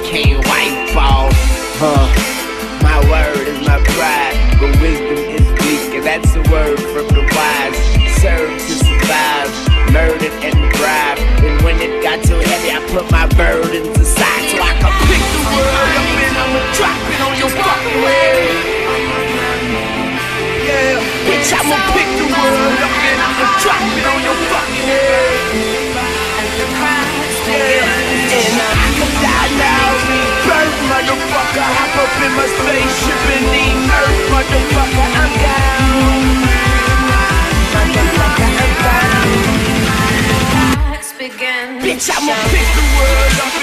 can't wipe off. My word is my pride, but wisdom is weak, and that's a word from the wise. Serve to survive, murdered and bribed. And when it got too heavy, I put my burdens aside so I can pick the world up and I'ma drop it on your fucking head. Yeah, bitch, I'ma pick the world up and I'ma drop it on your fucking head. Yeah, and I can die now, rebirth, motherfucker. Hop up in my spaceship and emerge, motherfucker. I'm down. Motherfucker, I'm down. Bitch, I'ma pick the world up